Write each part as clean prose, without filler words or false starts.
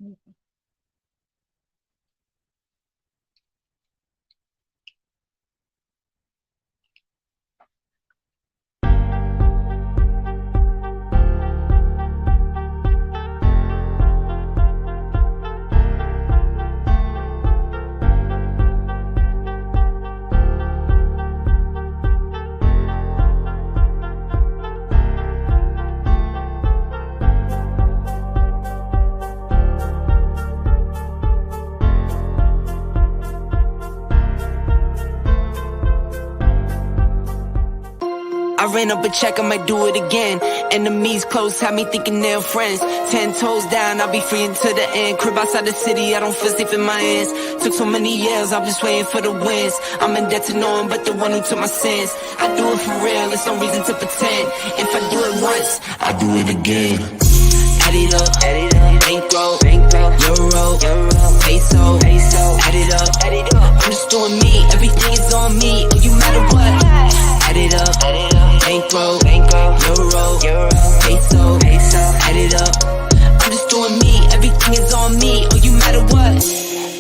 I ran up a check, I might do it again. Enemies close, had me thinking they're friends. 10 toes down, I'll be free until the end. Crib outside the city, I don't feel safe in my hands. Took so many years, I'm just waiting for the wins. I'm in debt to no one but the one who took my sins. I do it for real, there's no reason to pretend. If I do it once, I do it again. Add it up, bankroll, euro, peso, add it up, I'm just doing me, everything is on me, oh you matter what. Add it up, bankroll, euro, peso, add it up, I'm just doing me, everything is on me, oh you matter what.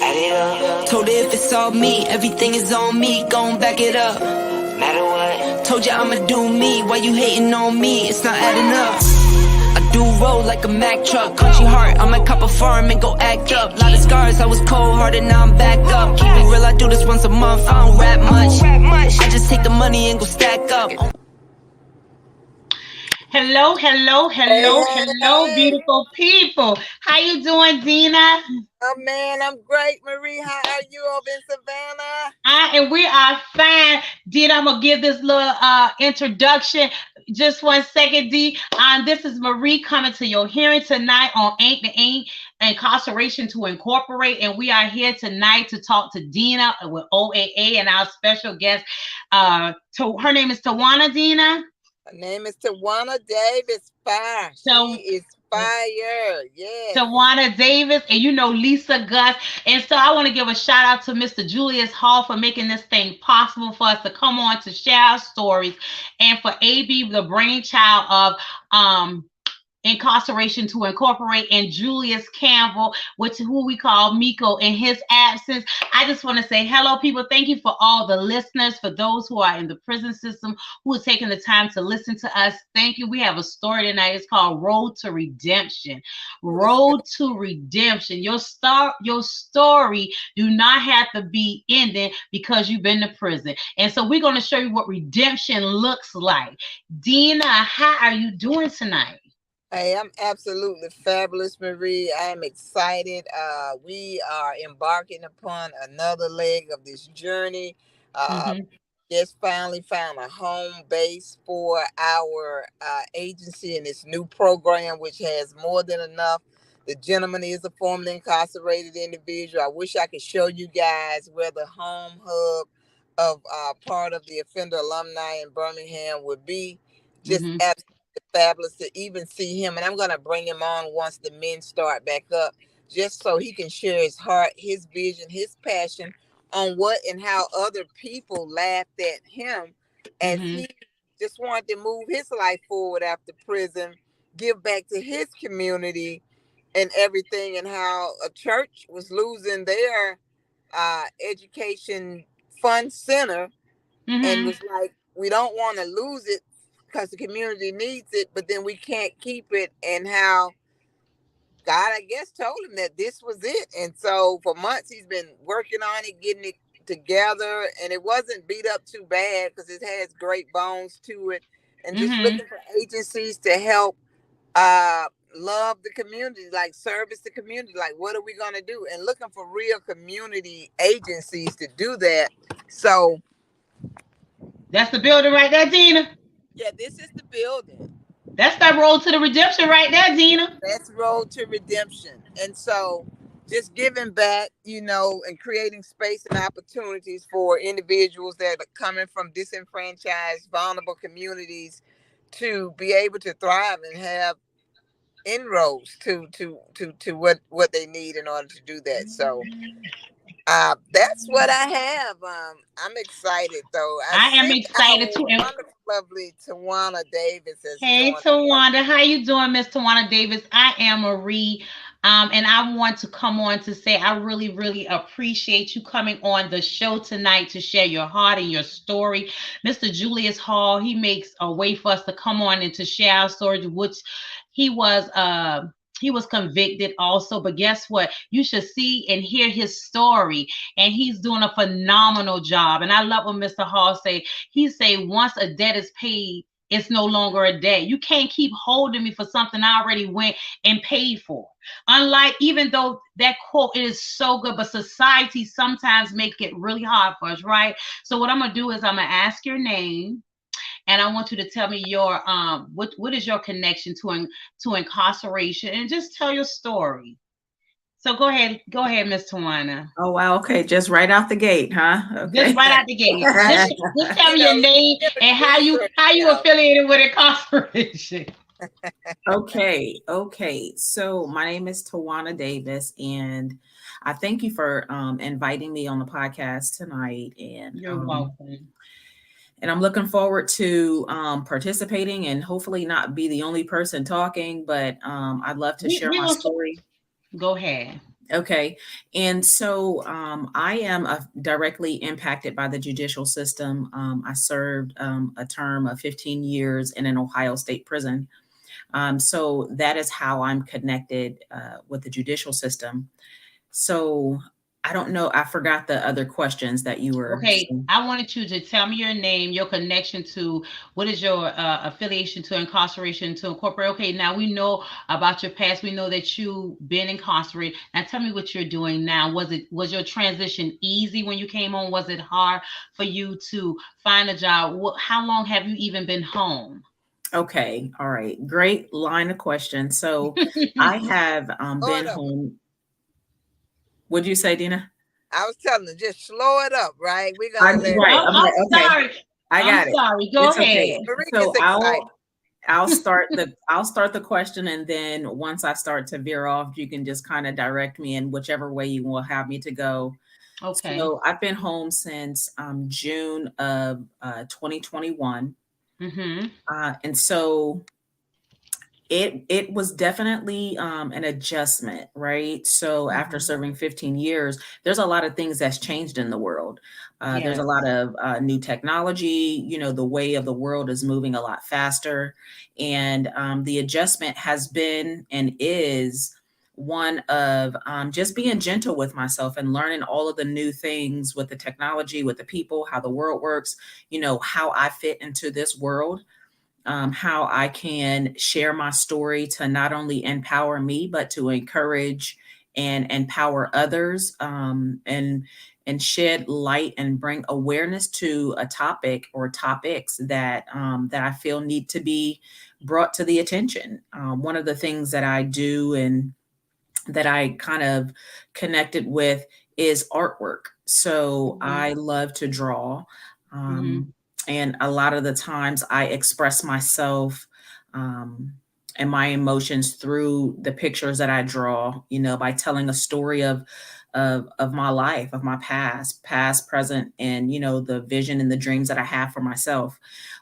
Add it up, told her if it's all me, everything is on me, gon' back it up. Matter what, told you I'ma do me, why you hating on me, it's not adding up. I do roll like a Mack truck, country heart, I might cop a farm and go act up. Lot of scars, I was cold-hearted, now I'm back up. Keep it real, I do this once a month, I don't rap much. I just take the money and go stack up. Hello, beautiful people. How you doing, Dina? Oh man, I'm great, Marie. How are you over in Savannah? We are fine. Dina, I'm gonna give this little introduction. Just 1 second, D. This is Marie coming to your hearing tonight on Ain't the Ain't Incarceration to Incorporate, and we are here tonight to talk to Dina with OAA and our special guest. Her name is Tawana, Dina. Her name is Tawana Davis. Fire. She is fire. Yeah. Tawana Davis, and you know Lisa Gus. And so I want to give a shout out to Mr. Julius Hall for making this thing possible for us to come on to share our stories, and for AB, the brainchild of Incarceration to Incorporate, and Julius Campbell, who we call Miko, in his absence. I just want to say hello, people. Thank you for all the listeners, for those who are in the prison system, who are taking the time to listen to us. Thank you. We have a story tonight. It's called Road to Redemption. Road to Redemption. Your story do not have to be ending because you've been to prison. And so we're going to show you what redemption looks like. Dina, how are you doing tonight? Hey, I'm absolutely fabulous, Marie. I am excited. We are embarking upon another leg of this journey. Just finally found a home base for our agency in this new program, which has more than enough. The gentleman is a formerly incarcerated individual. I wish I could show you guys where the home hub of part of the offender alumni in Birmingham would be. Just absolutely fabulous to even see him, and I'm going to bring him on once the men start back up, just so he can share his heart, his vision, his passion on what and how other people laughed at him, and he just wanted to move his life forward after prison, give back to his community and everything, and how a church was losing their education fund center, and was like, we don't want to lose it because the community needs it, but then we can't keep it, and how God, I guess, told him that this was it. And so for months he's been working on it, getting it together, and it wasn't beat up too bad because it has great bones to it, and just looking for agencies to help love the community, like service the community, like what are we going to do, and looking for real community agencies to do that. So that's the building right there, Dina. Yeah, this is the building. That's that road to the redemption right there, Dina. That's road to redemption. And so just giving back, and creating space and opportunities for individuals that are coming from disenfranchised, vulnerable communities to be able to thrive and have inroads to what they need in order to do that. So that's what I have. I'm excited, though. I am excited too. Lovely Tawana Davis. Hey, Tawana, how you doing, Miss Tawana Davis? I am Marie. And I want to come on to say I really, really appreciate you coming on the show tonight to share your heart and your story. Mr. Julius Hall, he makes a way for us to come on and to share our story, which he was he was convicted also, but guess what? You should see and hear his story, and he's doing a phenomenal job. And I love what Mr. Hall say. He say once a debt is paid, it's no longer a debt. You can't keep holding me for something I already went and paid for. Unlike, even though that quote is so good, but society sometimes make it really hard for us, right? So what I'm gonna do is I'm gonna ask your name, and I want you to tell me your what is your connection to incarceration, and just tell your story. So go ahead, Miss Tawana. Oh wow, okay, just right out the gate, huh? Just Okay. right out the gate. Just tell me your name and how you Now, affiliated with incarceration. Okay. So my name is Tawana Davis, and I thank you for inviting me on the podcast tonight. You're welcome. And I'm looking forward to participating and hopefully not be the only person talking, but I'd love to share We my gonna story. go ahead. Okay. And so I am directly impacted by the judicial system. I served a term of 15 years in an Ohio State prison. So that is how I'm connected with the judicial system. So I don't know. I forgot the other questions that you were Okay, saying. I wanted you to tell me your name, your connection to what is your affiliation to incarceration to incorporate. Okay, now we know about your past. We know that you've been incarcerated. Now tell me what you're doing now. Was your transition easy when you came home? Was it hard for you to find a job? How long have you even been home? Okay. All right. Great line of question. So I have slow been it up. home. What'd you say, Dina? I was telling them, just slow it up, right? We're I'm gonna let right. I'm I'm like, okay, sorry. I I'm got it. sorry. Go It's okay. ahead. Marie So gets excited. I'll start the question, and then once I start to veer off, you can just kind of direct me in whichever way you will have me to go. Okay. So I've been home since June of 2021, Mm-hmm. and so it was definitely an adjustment, right? So after Mm-hmm. serving 15 years, there's a lot of things that's changed in the world. There's a Yes. lot of new technology. The way of the world is moving a lot faster, and the adjustment has been and is one of just being gentle with myself and learning all of the new things with the technology, with the people, how the world works, how I fit into this world, how I can share my story to not only empower me, but to encourage and empower others, and shed light and bring awareness to a topic or topics that I feel need to be brought to the attention. One of the things that I do and that I kind of connected with is artwork. So Mm-hmm. I love to draw. Mm-hmm. Um, and a lot of the times I express myself um, and my emotions through the pictures that I draw, by telling a story of my life, of my past, present, and the vision and the dreams that I have for myself.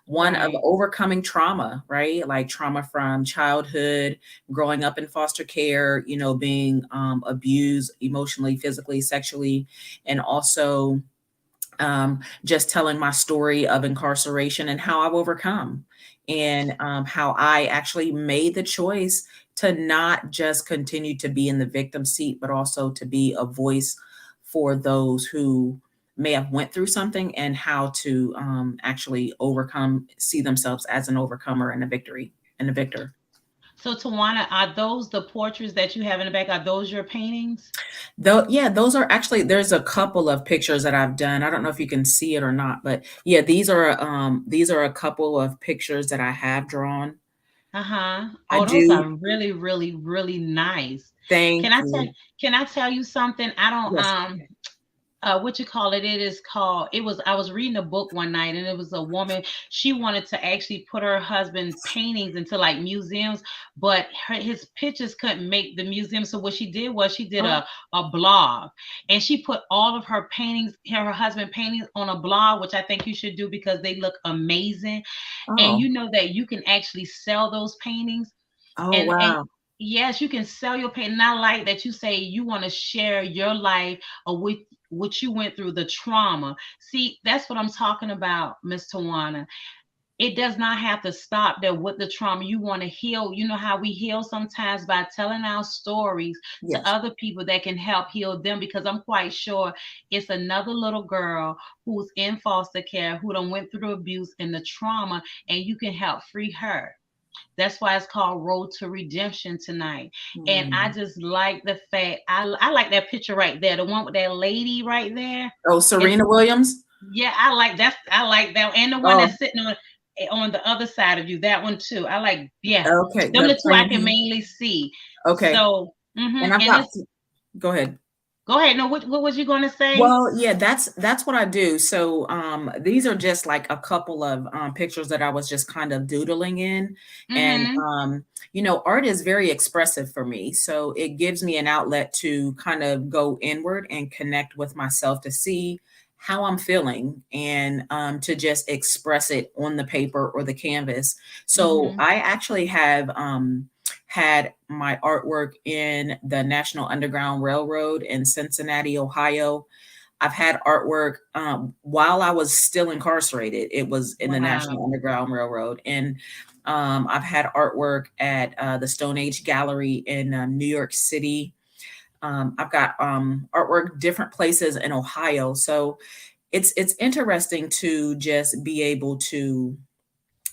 One of Right. overcoming trauma, right? Like trauma from childhood, growing up in foster care, being abused emotionally, physically, sexually, and also just telling my story of incarceration and how I've overcome, and how I actually made the choice to not just continue to be in the victim seat, but also to be a voice for those who may have went through something, and how to actually overcome, see themselves as an overcomer and a victor. So, Tawana, are those the portraits that you have in the back? Are those your paintings? Though, yeah, those are actually, there's a couple of pictures that I've done. I don't know if you can see it or not, but yeah, these are a couple of pictures that I have drawn. Uh-huh. I Oh, those do. are really, really, really nice. Can Thank I tell you. can I tell you something? I don't Yes. what you call it, it is called, it was, I was reading a book one night, and it was a woman, she wanted to actually put her husband paintings into like museums, but his pictures couldn't make the museum. So what she did was she did Oh, a blog, and she put all of her paintings, her husband paintings, on a blog, which I think you should do because they look amazing. And oh, you know that you can actually sell those paintings. oh, And wow. Yes, you can sell your pain. And I like that you say you want to share your life or with what you went through, the trauma. See, that's what I'm talking about, Miss Tawana. It does not have to stop there with the trauma. You want to heal. You know how we heal sometimes by telling our stories to Yes. other people that can help heal them. Because I'm quite sure it's another little girl who's in foster care who done went through the abuse and the trauma, and you can help free her. That's why it's called Road to Redemption tonight. And I Mm. just like the fact I like that picture right there, the one with that lady right there. Oh, It's, Serena Williams. yeah, I like that, and the one Oh, that's sitting on the other side of you, that one too. I like, yeah, okay. them The the two I can training. mainly see. Okay. So, And I've and got, it's go ahead. go ahead. No, what was you going to say? Well, yeah, that's what I do. So these are just like a couple of pictures that I was just kind of doodling in. And Mm-hmm. art is very expressive for me. So it gives me an outlet to kind of go inward and connect with myself to see how I'm feeling and to just express it on the paper or the canvas. So Mm-hmm. I actually have had my artwork in the National Underground Railroad in Cincinnati, Ohio. I've had artwork while I was still incarcerated. It was in the National Wow. Underground Railroad. And I've had artwork at the Stone Age Gallery in New York City. I've got artwork different places in Ohio. So it's interesting to just be able to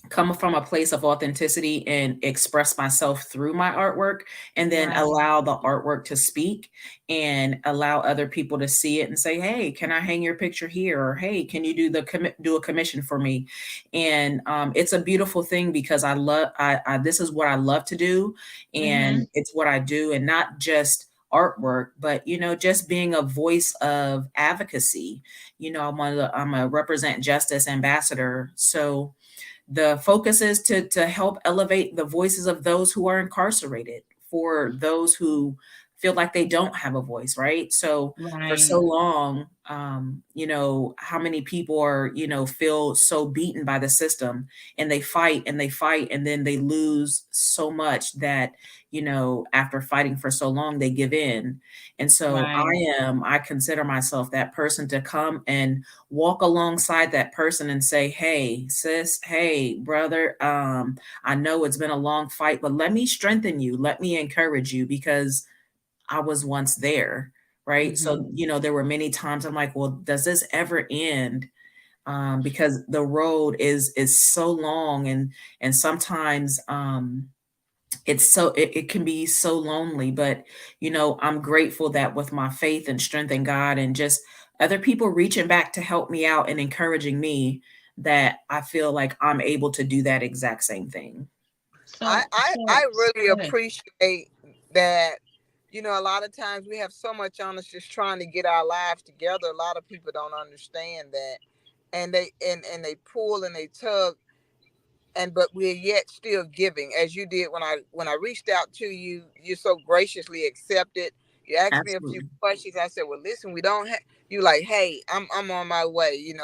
come from a place of authenticity and express myself through my artwork, and then Right. allow the artwork to speak and allow other people to see it and say, hey, can I hang your picture here, or hey, can you do a commission for me? And it's a beautiful thing because I this is what I love to do, Mm-hmm. and it's what I do, and not just artwork, but just being a voice of advocacy. I'm a represent justice ambassador. So the focus is to help elevate the voices of those who are incarcerated, for those who feel like they don't have a voice, right? So for so Right. long, how many people are, feel so beaten by the system, and they fight and they fight, and then they lose so much that, after fighting for so long, they give in. And so Right. I consider myself that person to come and walk alongside that person and say, hey, sis, hey, brother, I know it's been a long fight, but let me strengthen you. Let me encourage you, because I was once there. Right. Mm-hmm. So, there were many times I'm like, well, does this ever end? Because the road is so long, and sometimes it can be so lonely. But I'm grateful that with my faith and strength in God, and just other people reaching back to help me out and encouraging me, that I feel like I'm able to do that exact same thing. I, So, I, so I really go ahead. appreciate that. A lot of times we have so much on us just trying to get our lives together. A lot of people don't understand that. And they pull and they tug, and but we're yet still giving, as you did when I reached out to you. You so graciously accepted. You asked me a few Absolutely. questions. I said, well, listen, we don't have you, like, hey, I'm on my way. You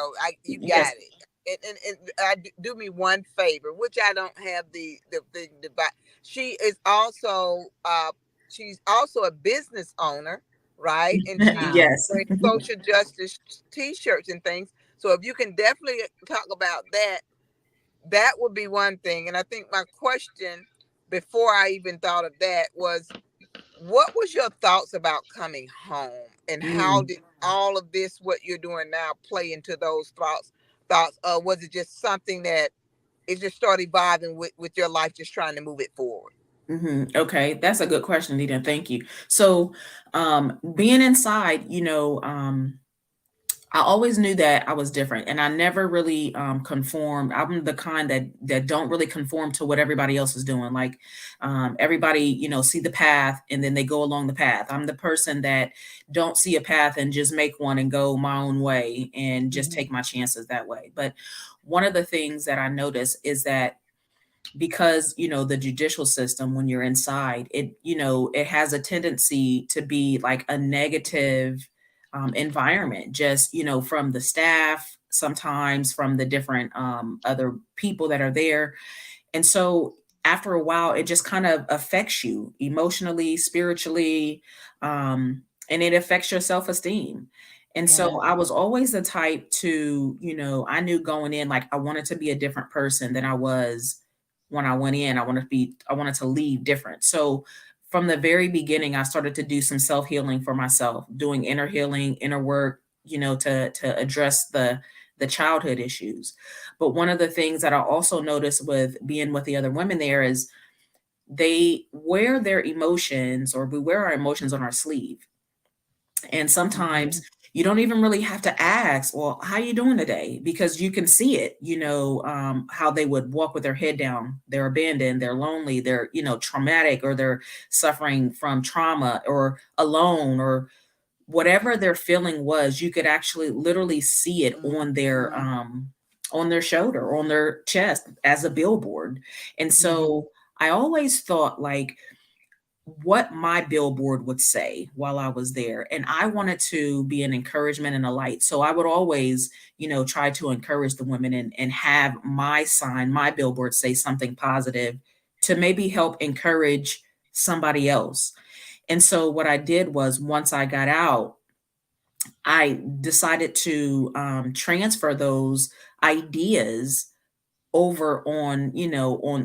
Yes. got it. And do me one favor, which I don't have she is also she's also a business owner, right? And she Wow. Yes. brings social justice t-shirts and things. So if you can definitely talk about that, that would be one thing. And I think my question before I even thought of that was, what was your thoughts about coming home, and how Mm. did all of this, what you're doing now, play into those thoughts? Was it just something that it just started evolving with your life, just trying to move it forward? Okay, that's a good question, Nita. Thank you. So, being inside, I always knew that I was different, and I never really conformed. I'm the kind that don't really conform to what everybody else is doing. Like everybody, see the path and then they go along the path. I'm the person that don't see a path and just make one and go my own way and just Mm-hmm. take my chances that way. But one of the things that I notice is that, because the judicial system, when you're inside it, it has a tendency to be like a negative environment, just from the staff, sometimes from the different other people that are there. And so after a while, it just kind of affects you emotionally, spiritually, and it affects your self-esteem. And Yeah. so I was always the type to, I knew going in, like I wanted to be a different person than I was when I went in. I wanted to leave different. So from the very beginning, I started to do some self-healing for myself, doing inner healing, inner work, to address the childhood issues. But one of the things that I also noticed with being with the other women there is they wear their emotions, or we wear our emotions on our sleeve. And sometimes you don't even really have to ask, well, how you doing today? Because you can see it, how they would walk with their head down. They're abandoned, they're lonely, they're, traumatic, or they're suffering from trauma, or alone, or whatever their feeling was. You could actually literally see it on their shoulder, or on their chest, as a billboard. And so I always thought, like, what my billboard would say while I was there. And I wanted to be an encouragement and a light. So I would always, try to encourage the women, and have my sign, my billboard, say something positive to maybe help encourage somebody else. And so what I did was, once I got out, I decided to transfer those ideas over on,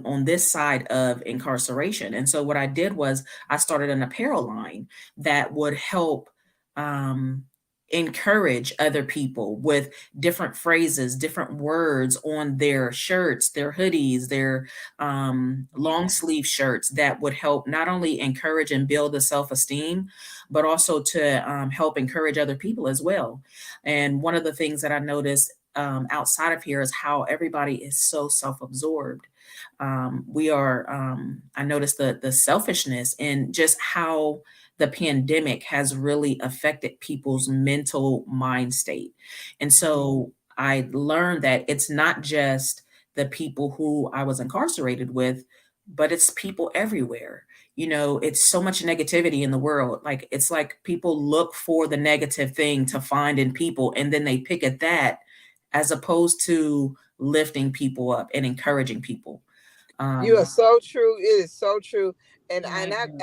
on this side of incarceration. And so what I did was, I started an apparel line that would help um encourage other people with different phrases, different words on their shirts, their hoodies, their long sleeve shirts, that would help not only encourage and build the self-esteem, but also to help encourage other people as well. And one of the things that I noticed outside of here is how everybody is so self-absorbed. We are, I noticed the selfishness, and just how the pandemic has really affected people's mental mind state. And so I learned that it's not just the people who I was incarcerated with, but it's people everywhere. It's so much negativity in the world. Like, it's like people look for the negative thing to find in people, and then they pick at that, as opposed to lifting people up and encouraging people. You are Um, so true. It is so true. And I agree.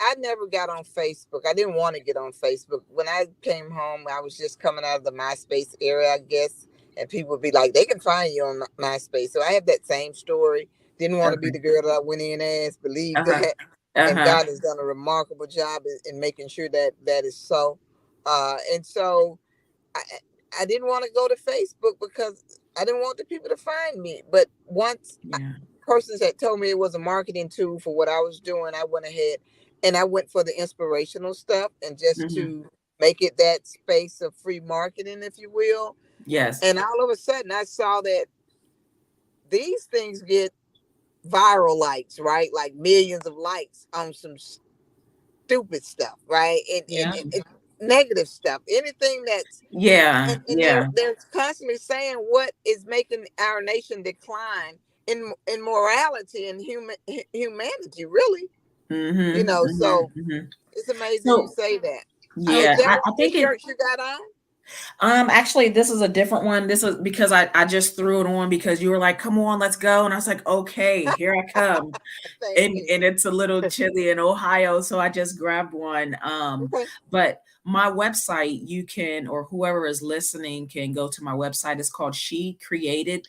I never got on Facebook. I didn't want to get on Facebook. When I came home, I was just coming out of the MySpace era, I guess. And people would be like, they can find you on MySpace. So I have that same story. Didn't want to be okay. the girl that I went in as, believe Uh-huh. that. And Uh-huh. God has done a remarkable job in making sure that that is so. And so I, I didn't want to go to Facebook because I didn't want the people to find me. But once Yeah. persons had told me it was a marketing tool for what I was doing, I went ahead and I went for the inspirational stuff, and just Hmm. to make it that space of free marketing, if you will. Yes. And all of a sudden, I saw that these things get viral likes, right? Like millions of likes on some stupid stuff, right? Yeah. And negative stuff, anything that's Yeah. and they're Yeah. constantly saying what is making our nation decline in morality and humanity, really. Hmm. Hmm. So Hmm. it's amazing you So say that. So Is yeah, that I one of the think it. shirts you got on? Actually, this is a different one. This is because I just threw it on because you were like, "Come on, let's go," and I was like, "Okay, here I come." Thank and you. and it's a little chilly in Ohio, so I just grabbed one. Okay. But my website, you can, or whoever is listening can go to my website. It's called She Created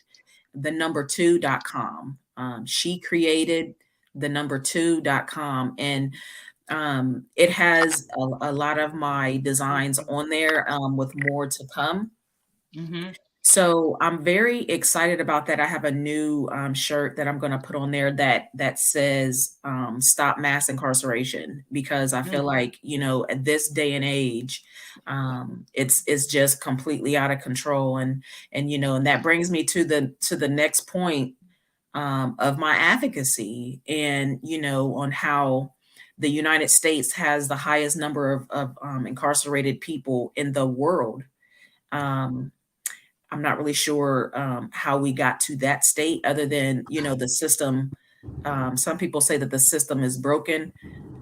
the number 2.com. She created the number 2.com. And it has a lot of my designs on there, with more to come. mhm. So I'm very excited about that. I have a new shirt that I'm going to put on there that says "Stop Mass Incarceration," because I feel like, at this day and age, it's just completely out of control. And that brings me to the next point of my advocacy, and on how the United States has the highest number of incarcerated people in the world. Um, I'm not really sure how we got to that state, other than, the system. Some people say that the system is broken.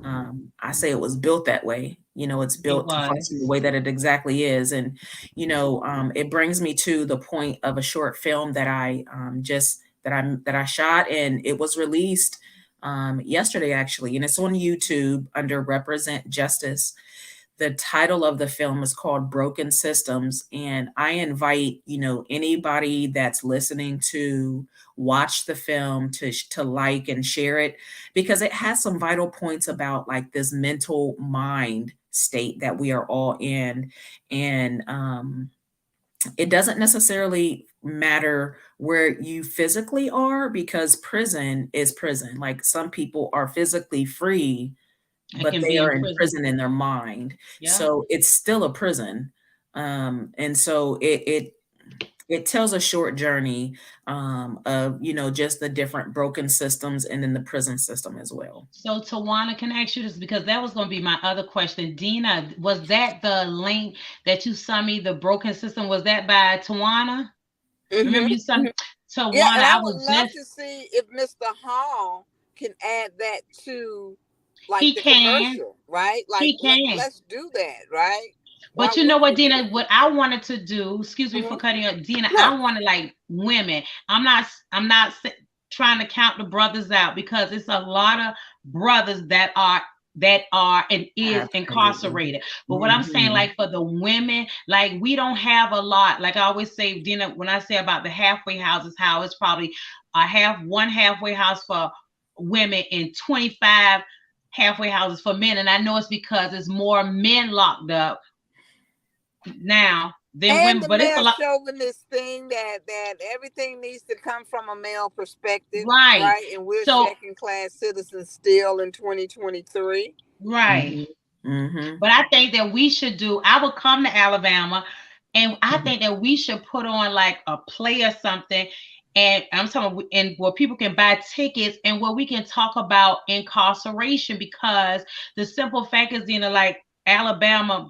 I say it was built that way. It's It built to function the was. way that it exactly is. And, it brings me to the point of a short film that that I shot, and it was released yesterday actually, and it's on YouTube under Represent Justice. The title of the film is called Broken Systems, and I invite, anybody that's listening to watch the film to like and share it, because it has some vital points about like this mental mind state that we are all in. And it doesn't necessarily matter where you physically are, because prison is prison. Like, some people are physically free, but they are in prison in their mind. Yeah. So it's still a prison. And so it tells a short journey of, just the different broken systems, and then the prison system as well. So Tawana, can I ask you this, because that was going to be my other question. Dina, was that the link that you sent me, the broken system? Was that by Tawana? Mm-hmm. Remember you sent Tawana? Yeah, and I would love to see if Mr. Hall can add that to the commercial, right? Like, he can. Let's do that, right? But you know what, Dina, what I wanted to do, excuse me for cutting up, Dina, I wanted like women. I'm not trying to count the brothers out, because it's a lot of brothers that are and is incarcerated. But what I'm saying, like, for the women, like, we don't have a lot. Like I always say, Dina, when I say about the halfway houses, how it's probably one halfway house for women and 25 halfway houses for men. And I know it's because there's more men locked up now than women. But it's a lot chauvinist thing that everything needs to come from a male perspective, right? And we're second class citizens still in 2023, right? Mm-hmm. But I think that we should I will come to Alabama, and I think that we should put on like a play or something. And I'm talking, and where people can buy tickets, and where we can talk about incarceration, because the simple fact is, like Alabama,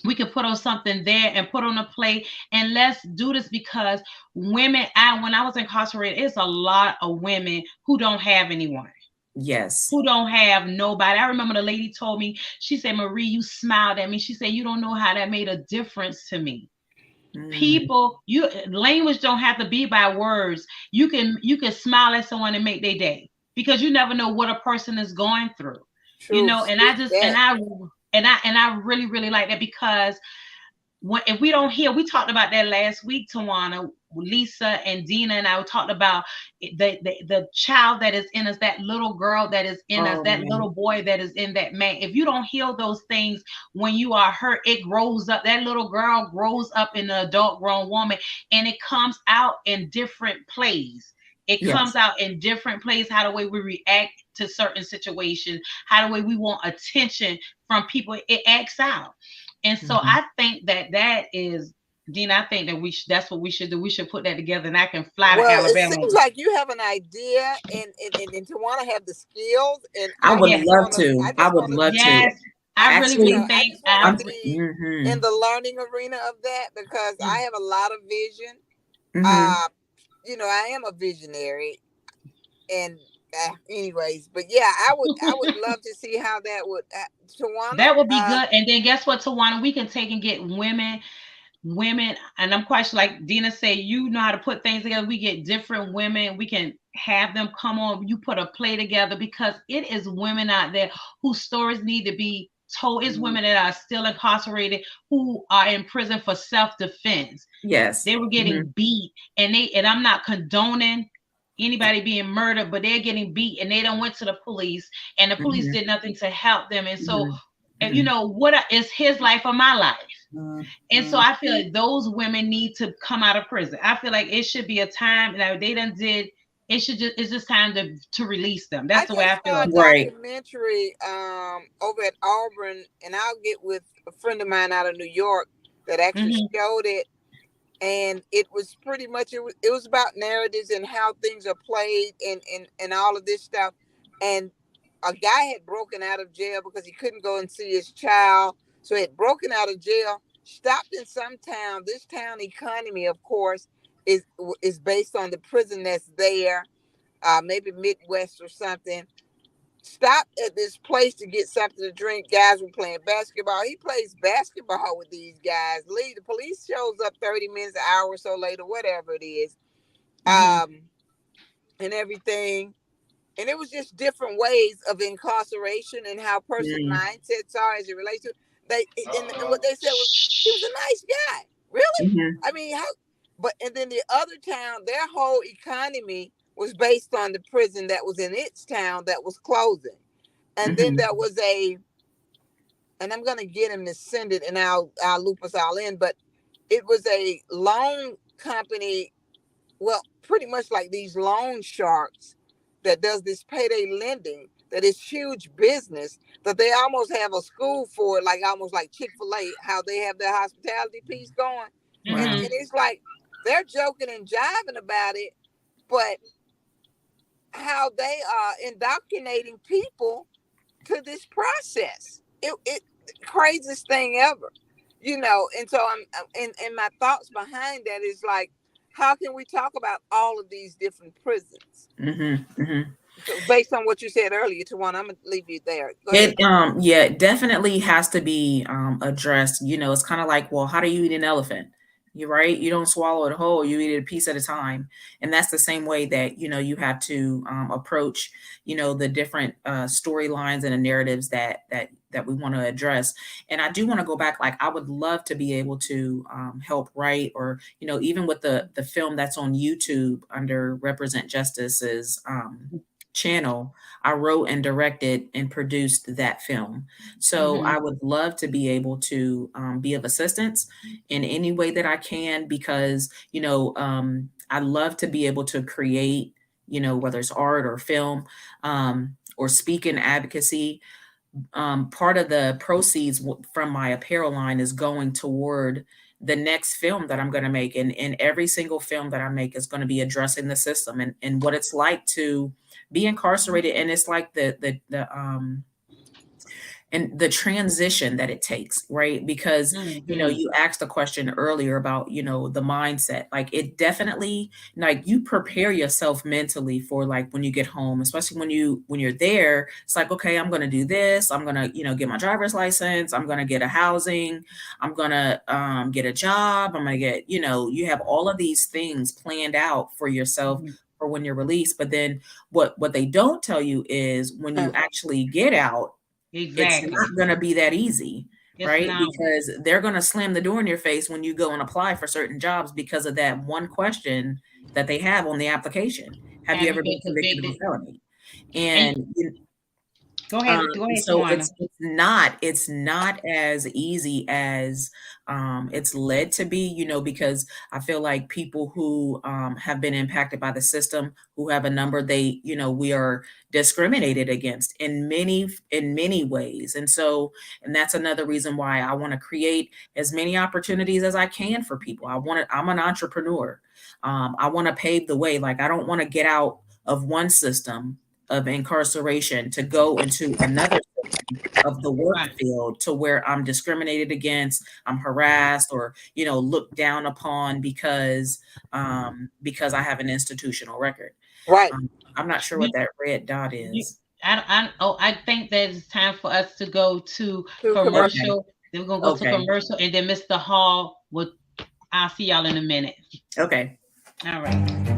we can put on something there and put on a play, and let's do this, because women, when I was incarcerated, it's a lot of women who don't have anyone. Yes. Who don't have nobody. I remember the lady told me, she said, Marie, you smiled at me. She said, you don't know how that made a difference to me. People, language don't have to be by words. You can smile at someone and make their day, because you never know what a person is going through. True. And I really, really like that, because if we don't hear, we talked about that last week, Tawana, Lisa and Dina and I talked about the child that is in us, that little girl that is in us, that little boy that is in that man. If you don't heal those things when you are hurt, it grows up. That little girl grows up in an adult grown woman, and it comes out in different plays. It comes out in different plays, how the way we react to certain situations, how the way we want attention from people, it acts out. And so I think that is, Dina, I think that that's what we should do. We should put that together, and I can fly to Alabama. It seems like you have an idea, and to want to have the skills. And I would love to. I would love to. I really think I want to be in the learning arena of that, because I have a lot of vision. I am a visionary, and anyways, but yeah, I would love to see how that would, Tawana. That would be good. And then guess what, Tawana, we can take and get women, and I'm quite sure, like Dina said, you know how to put things together. We get different women, we can have them come on, you put a play together, because it is women out there whose stories need to be told. It's women that are still incarcerated, who are in prison for self-defense. Yes, they were getting beat, and I'm not condoning anybody being murdered, but they're getting beat, and they don't went to the police, and the police did nothing to help them. And so what is his life or my life? And so I feel like those women need to come out of prison. I feel like it should be a time, they done did, it's just time to release them. That's the way I feel. Right. Documentary over at Auburn, and I'll get with a friend of mine out of New York that actually showed it. And it was pretty much, it was about narratives and how things are played and all of this stuff. And a guy had broken out of jail because he couldn't go and see his child. So he had broken out of jail, stopped in some town. This town economy, of course, is based on the prison that's there, maybe Midwest or something. Stopped at this place to get something to drink. Guys were playing basketball. He plays basketball with these guys. The police shows up 30 minutes, an hour or so later, whatever it is. and everything. And it was just different ways of incarceration and how person mindsets are as it relates to they. And what they said was he was a nice guy. Really? I mean, how? But and then the other town, their whole economy was based on the prison that was in its town that was closing. And then there was and I'm gonna get him to send it, and I'll loop us all in. But it was a loan company, well, pretty much like these loan sharks that does this payday lending. That is huge business. That they almost have a school for it, like almost like Chick-fil-A, how they have their hospitality piece going. And it's like they're joking and jiving about it, but how they are indoctrinating people to this process. It craziest thing ever, and so I'm and my thoughts behind that is like, how can we talk about all of these different prisons? So based on what you said earlier, Tawana, I'm gonna leave you there. Go ahead. It definitely has to be addressed. It's kind of like, well, how do you eat an elephant? You're right. You don't swallow it whole. You eat it a piece at a time. And that's the same way that, you have to approach, the different storylines and the narratives that we want to address. And I do want to go back. Like, I would love to be able to help write, or, even with the film that's on YouTube under Represent Justice's channel, I wrote and directed and produced that film. So I would love to be able to be of assistance in any way that I can, because, I love to be able to create, whether it's art or film, or speak in advocacy. Part of the proceeds from my apparel line is going toward the next film that I'm going to make. And every single film that I make is going to be addressing the system and what it's like to be incarcerated. And it's like and the transition that it takes, right? Because, you asked the question earlier about, the mindset. Like, it definitely, like, you prepare yourself mentally for, like, when you get home, especially when you're there, it's like, okay, I'm going to do this. I'm going to, get my driver's license. I'm going to get a housing. I'm going to get a job. I'm going to get, you have all of these things planned out for yourself for when you're released. But then what they don't tell you is when you actually get out, it's not going to be that easy, right? Because they're going to slam the door in your face when you go and apply for certain jobs because of that one question that they have on the application. Have you ever been convicted of a felony? And go ahead. So it's not as easy as it's led to be, because I feel like people who have been impacted by the system, who have a number, we are discriminated against in many ways. And that's another reason why I want to create as many opportunities as I can for people. I'm an entrepreneur. I want to pave the way. Like, I don't want to get out of one system of incarceration to go into another of the work field to where I'm discriminated against, I'm harassed, or, looked down upon because I have an institutional record. Right. I'm not sure what that red dot is. I think that it's time for us to go to commercial. Okay. Then we're gonna go to commercial, and then Mr. Hall I'll see y'all in a minute. Okay. All right.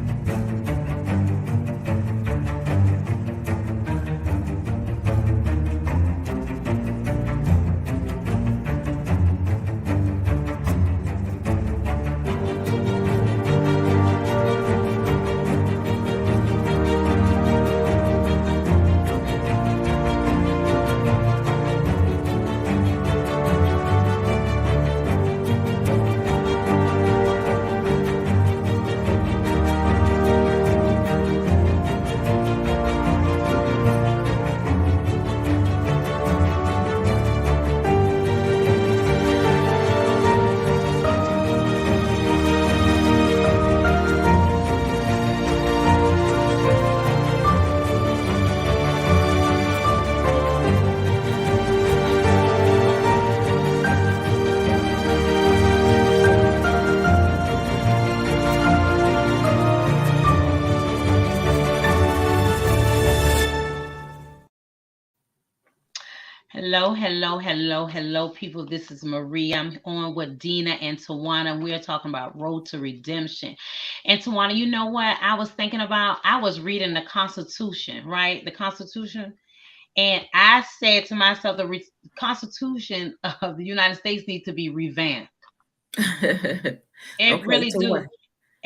Hello, hello, hello, hello, people. This is Marie. I'm on with Dina and Tawana. We're talking about Road to Redemption. And Tawana, you know what? I was thinking about, I was reading the Constitution, right? The Constitution. And I said to myself, the Constitution of the United States needs to be revamped. It Okay, really to what? do.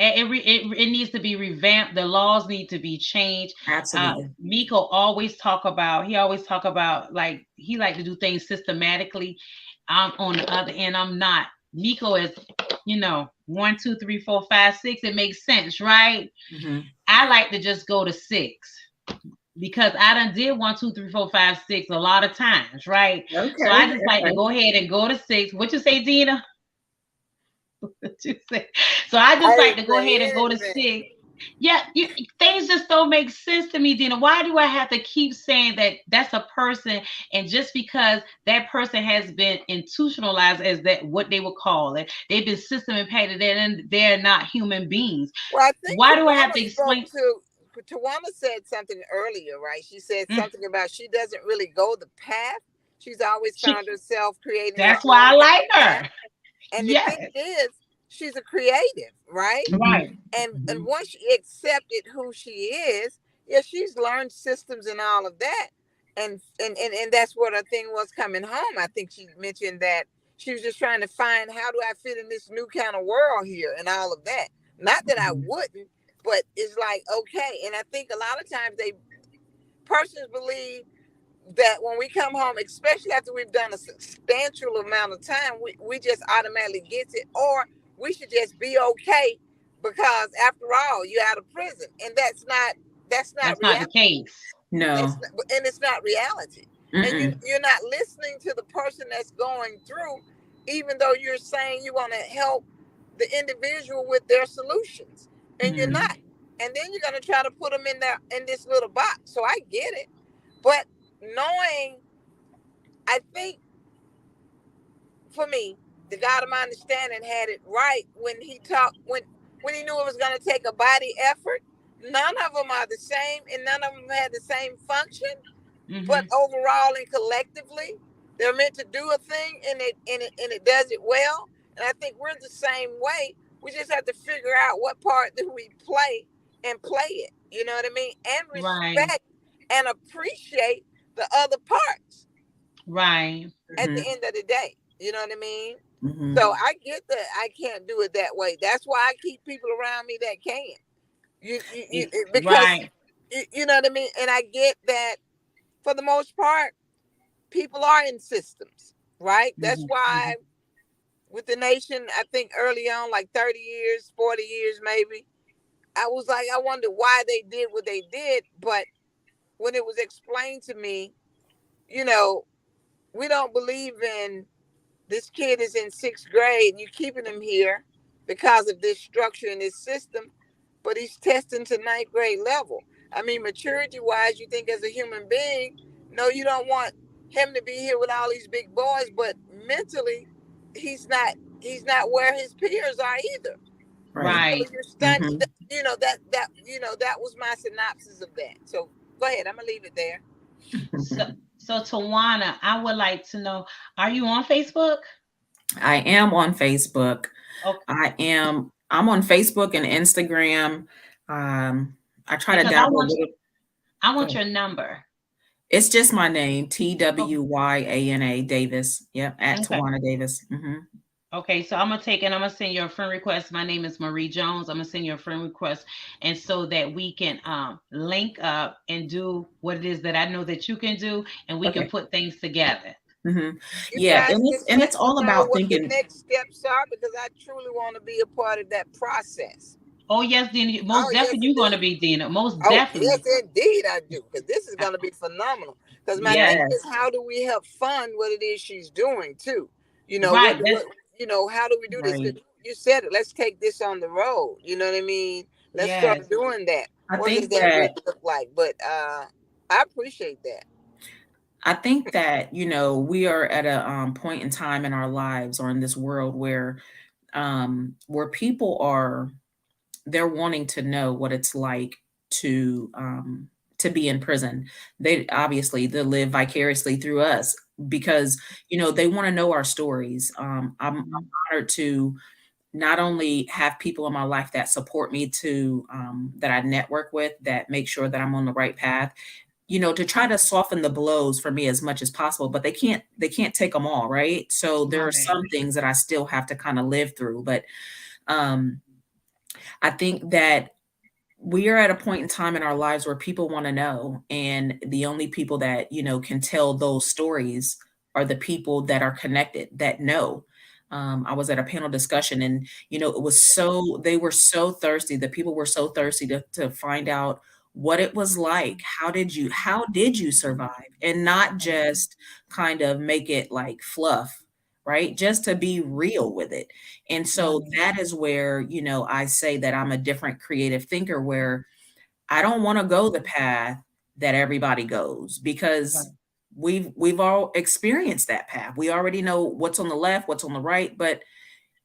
It needs to be revamped. The laws need to be changed. Absolutely. Miko always talk about like he like to do things systematically. I'm on the other end. I'm not. Miko is, 1, 2, 3, 4, 5, 6. It makes sense, right? Mm-hmm. I like to just go to 6 because I done did 1, 2, 3, 4, 5, 6 a lot of times, right? So Okay, I just like to okay. go ahead and go to 6. What you say, Dina? What you say? So I I just like didn't to go say ahead and go to anything. 6. Yeah, things just don't make sense to me, Dina. Why do I have to keep saying that that's a person, and just because that person has been institutionalized as that what they would call it, they've been system impacted, and they're not human beings. Well, I think Why do I have Tawana to spoke explain? to. Tawana said something earlier, right? She said Mm, something about she doesn't really go the path. She's always she, found herself creating her that's why own I like path. her. And the Yes, thing is, she's a creative, right? right, And once she accepted who she is, yeah, she's learned systems and all of that. And that's what her thing was coming home. I think she mentioned that she was just trying to find how do I fit in this new kind of world here and all of that. Not that I Mhm. wouldn't, but it's like okay. And I think a lot of times persons believe that when we come home, especially after we've done a substantial amount of time, we just automatically gets it, or we should just be okay because after all, you're out of prison, and that's not that's not the reality. case. That's No. not, and it's not reality. And Mm-mm. you're not listening to the person that's going through, even though you're saying you want to help the individual with their solutions, and you're Mm-hmm. not. And then you're gonna try to put them in there in this little box. So I get it, but knowing, I think for me, the God of my understanding had it right when he talked when he knew it was going to take a body effort. None of them are the same, and none of them had the same function. But Hmm. overall and collectively, they're meant to do a thing, and it does it well. And I think we're the same way. We just have to figure out what part do we play and play it. You know what I mean? And Right, respect and appreciate the other parts right. at the Mm-hmm. end of the day. You know what I mean? Mm-hmm. So I get that I can't do it that way. That's why I keep people around me that can. Because Right. you know what I mean. And I get that for the most part, people are in systems, right? That's Mm-hmm. why with the nation, I think early on, like 30 years, 40 years maybe, I was like, I wonder why they did what they did. But when it was explained to me, you know, we don't believe in this kid is in 6th grade and you're keeping him here because of this structure and this system, but he's testing to 9th grade level. I mean, maturity wise, you think as a human being, no, you don't want him to be here with all these big boys, but mentally, he's not he's not where his peers are either. Right. So Right. you're studying, Mm-hmm. that was my synopsis of that. So go ahead, I'm gonna leave it there. So, so Tawana, I would like to know, are you on Facebook? I am on Facebook. Okay, I'm on Facebook and Instagram. Um, I try to because I dabble a want little. I Go want ahead. your number. It's just my name, Oh, Twyana Davis. Yep, at okay. Tawana Davis. Mm-hmm. Okay, so I'm gonna take and I'm gonna send you a friend request. My name is Marie Jones. I'm gonna send you a friend request, and so that we can link up and do what it is that I know that you can do, and we can Okay. put things together. Mm-hmm. You Yeah, guys and just it's let me all know about what the thinking. next steps are because I truly want to be a part of that process. Oh yes, Dina, most Oh, yes, definitely you're gonna indeed. be Dina. Most Oh, yes, definitely. indeed, I do. Because this is Uh, going to be phenomenal. Because my Yes, thing is, Yes. how do we help fund what it is she's doing too? You know right. That's how do we do this? Right. Because you said it. Let's take this on the road. You know what I mean? Let's start yes. doing that. I What does think that really that look like? But I appreciate that. I think that, we are at a point in time in our lives or in this world where people they're wanting to know what it's like to to be in prison. They live vicariously through us because, they want to know our stories. I'm honored to not only have people in my life that support me that I network with, that make sure that I'm on the right path, to try to soften the blows for me as much as possible, but they can't take them all. Right. So there are some things that I still have to kind of live through, but I think that we are at a point in time in our lives where people want to know. And the only people that, can tell those stories are the people that are connected, that know. I was at a panel discussion and, they were so thirsty. The people were so thirsty to find out what it was like. How did you survive? And not just kind of make it like fluff, right? Just to be real with it. And so that is where, I say that I'm a different creative thinker, where I don't want to go the path that everybody goes, because we've all experienced that path. We already know what's on the left, what's on the right, but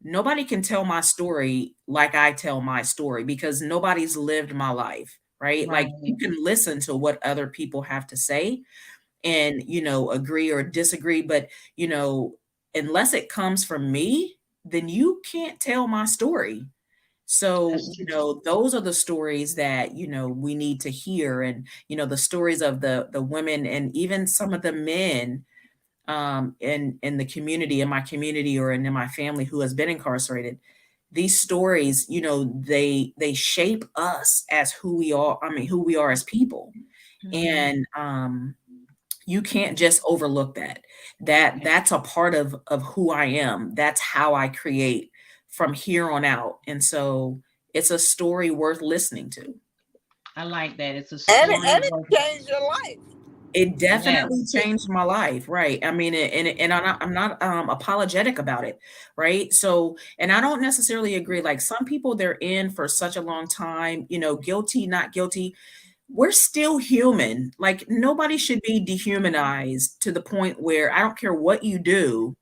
nobody can tell my story like I tell my story, because nobody's lived my life, right? Like, you can listen to what other people have to say and, agree or disagree, but, unless it comes from me, then you can't tell my story. So, those are the stories that, we need to hear. And, the stories of the women and even some of the men in the community, in my community or in my family who has been incarcerated. These stories, they shape us as who we are. I mean, who we are as people. And you can't just overlook that's a part of who I am. That's how I create from here on out. And so it's a story worth listening to. I like that. It's a story. And it changed your life. It definitely changed my life. Right. I mean, and I'm not apologetic about it. Right. So, and I don't necessarily agree. Like, some people, they're in for such a long time, guilty, not guilty. We're still human. Like, nobody should be dehumanized to the point where I don't care what you do,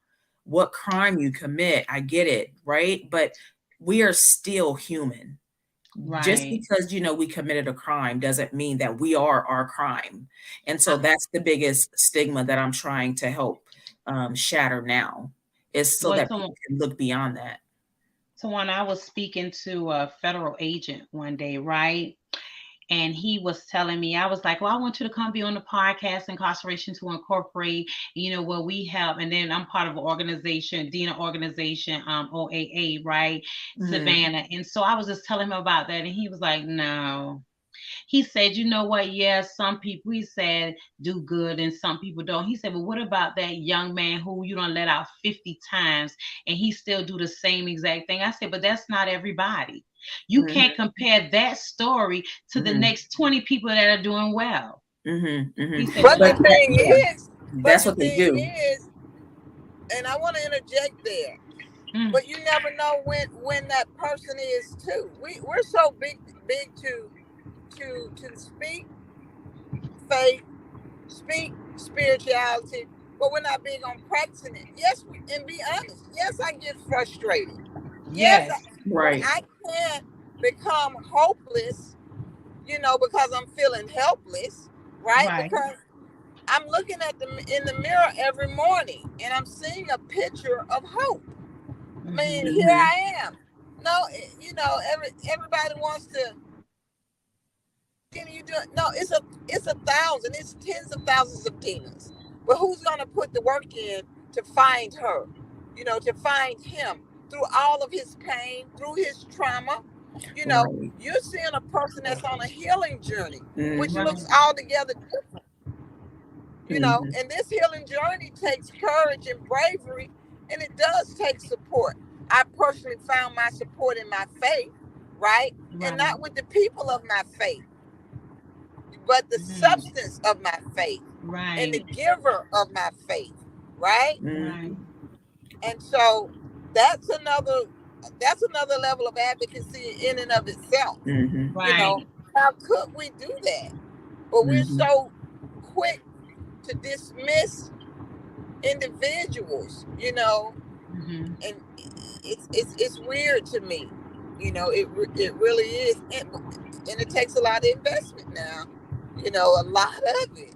what crime you commit. I get it. Right. But we are still human. Just because, we committed a crime doesn't mean that we are our crime. And so that's the biggest stigma that I'm trying to help shatter now, is so that people can look beyond that. So when I was speaking to a federal agent one day, right? And he was telling me, I was like, well, I want you to come be on the podcast, Incarceration to Incorporate, where we help. And then I'm part of an organization, DINA organization, OAA, right? Savannah. And so I was just telling him about that. And he was like, no. He said, you know what? Yeah, some people, he said, do good and some people don't. He said, well, what about that young man who you don't let out 50 times and he still do the same exact thing? I said, but that's not everybody. You can't compare that story to the next 20 people that are doing well. He said, but the thing is, that's what they do. And I want to interject there. But you never know when that person is too. We're so big to speak faith, speak spirituality, but we're not big on practicing it. Yes, and be honest. Yes, I get frustrated. Yes, right. I can't become hopeless, because I'm feeling helpless, right? Because I'm looking at them in the mirror every morning and I'm seeing a picture of hope. I mean, here I am. No, everybody wants to. You do it? No, it's a thousand. It's tens of thousands of demons. But who's going to put the work in to find her? To find him through all of his pain, through his trauma. You're seeing a person that's on a healing journey, which looks altogether different. And this healing journey takes courage and bravery, and it does take support. I personally found my support in my faith, right? And not with the people of my faith, but the substance of my faith, and the giver of my faith, right? And so that's another level of advocacy in and of itself. How could we do that? But we're so quick to dismiss individuals, and it's weird to me. It really is, and it takes a lot of investment now. A lot of it.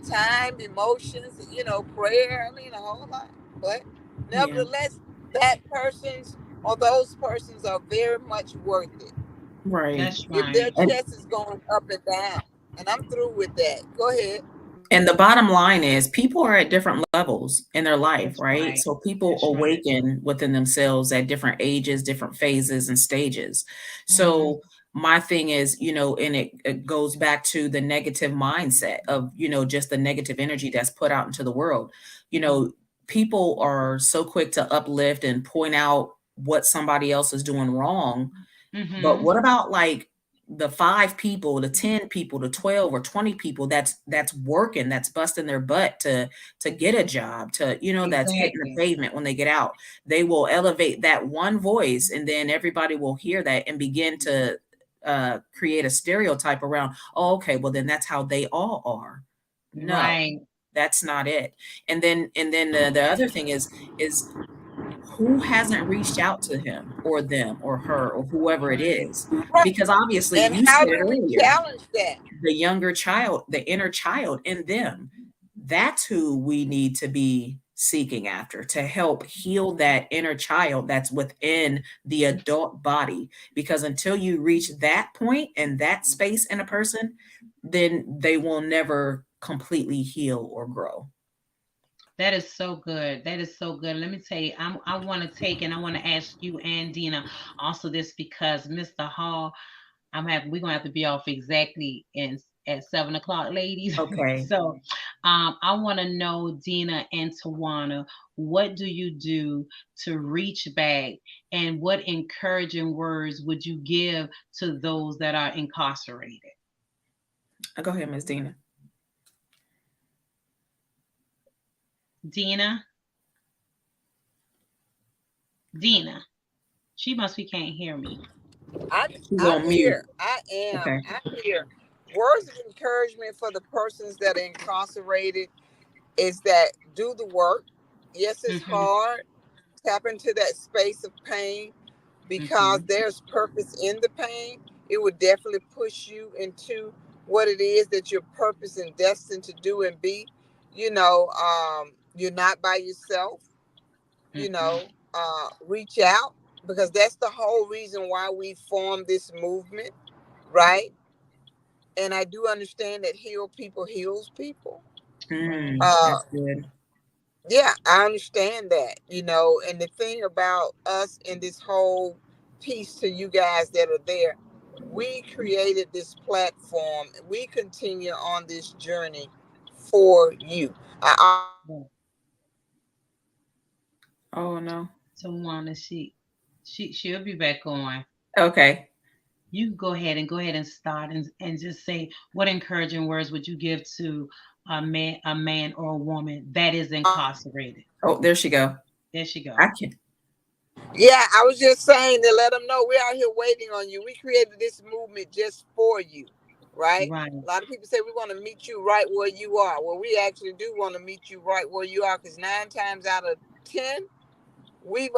Time, emotions, prayer. I mean, a whole lot. But Yeah. nevertheless, that person's or those persons are very much worth it. Right. That's If their right. And chest is going up and down, and I'm through with that. Go ahead. And the bottom line is people are at different levels in their life, That's right? right. So people That's right. awaken within themselves at different ages, different phases and stages. Mm-hmm. So my thing is, and it goes back to the negative mindset of, just the negative energy that's put out into the world. You know, people are so quick to uplift and point out what somebody else is doing wrong, but Mm-hmm. what about like the 5 people, the 10 people, the 12 or 20 people that's working, that's busting their butt to get a job, that's hitting the Exactly. pavement when they get out. They will elevate that one voice and then everybody will hear that and begin to create a stereotype around, oh, okay, well then that's how they all are. No, Right. that's not it. And then the other thing is who hasn't reached out to him or them or her or whoever it Right. is? Right. Because obviously And you how said do we earlier, challenge that? the younger child, the inner child in them, that's who we need to be seeking after to help heal that inner child that's within the adult body. Because until you reach that point and that space in a person, then they will never completely heal or grow. That is so good. That is so good. Let me tell you, I want to take and I want to ask you and Dina also this because Mr. Hall, we're gonna have to be off exactly in at 7 o'clock, ladies. Okay. So I want to know, Dina and Tawana, what do you do to reach back and what encouraging words would you give to those that are incarcerated? Go ahead, Miss Dina. Dina, Dina, she must be can't hear me. I, She's I'm on mute. here. I am. Okay. I'm here. Words of encouragement for the persons that are incarcerated is that do the work. Yes, it's Mm-hmm. hard. Tap into that space of pain because Mm-hmm. there's purpose in the pain. It would definitely push you into what it is that you're purpose and destined to do and be. You're not by yourself. Mm-hmm. Reach out because that's the whole reason why we formed this movement, right? And I do understand that heal people heals people. Right. Uh, That's good. yeah, I understand that, and the thing about us in this whole piece to you guys that are there, we created this platform. We continue on this journey for you. I Yeah. Oh no. Tawana, she'll be back on. Okay. You can go ahead and start and just say what encouraging words would you give to a man or a woman that is incarcerated. Oh, there she go. There she I go. can. Yeah, I was just saying to let them know we're out here waiting on you. We created this movement just for you, right? Right. A lot of people say we want to meet you right where you are. Well, we actually do want to meet you right where you are because 9 times out of 10, we've